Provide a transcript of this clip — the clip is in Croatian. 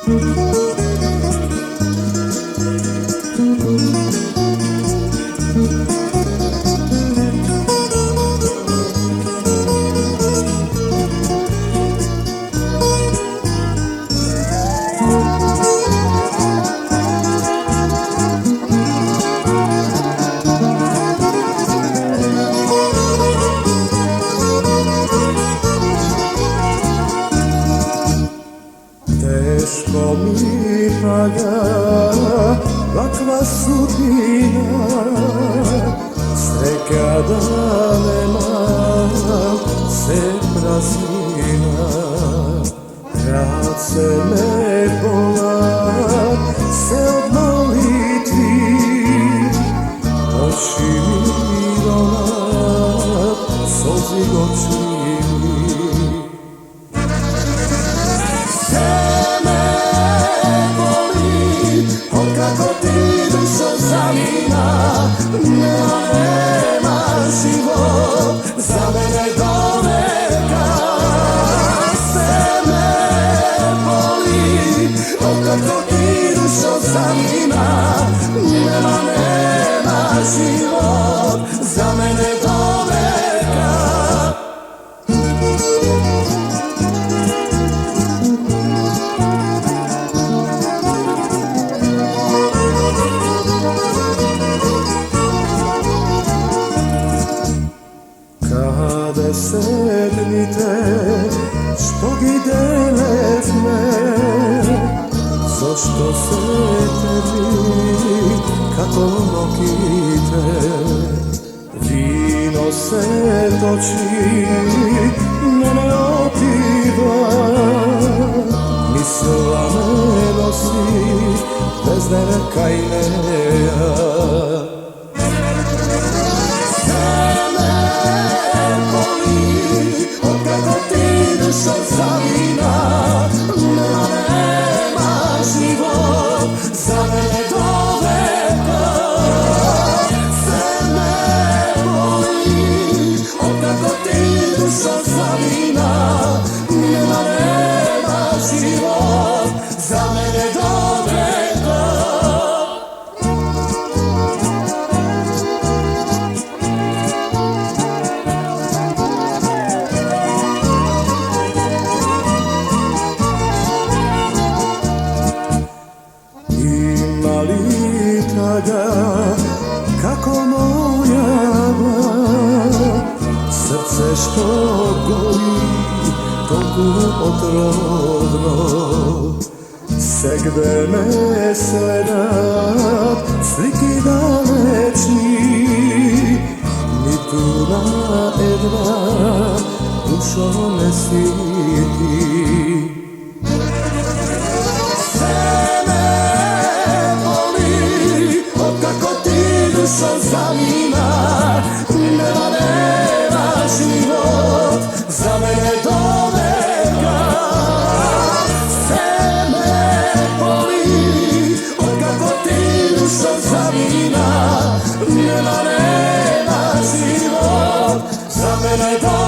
Teško mi pada takva sudbina, sve kada nema se praznina. Kad se me bola se od molitvi, oči mi donak solzi očimi. Kako ti dušo zanima, nema život za mene do veka. Sve me boli, kako ti dušo zanima, nema život za mene do veka. Sednite, što gidelef me, zašto se tebi kako nokite. Vino se toči, mene opiva, misla me nosi, bez nereka i neja. Dušo zanima, nema život za mene do veka. Sve me boli, kako ti dušo zanima, nema život za mene do veka. Kako moja srce što goli, toliko otrovno, se gde me sledam sliki dalečni, ni tuna jedna dušo ne siti. Dušo zanima, nema život za mene do veka. Sve me boli, kako ti dušo zanima, nema život za mene do veka.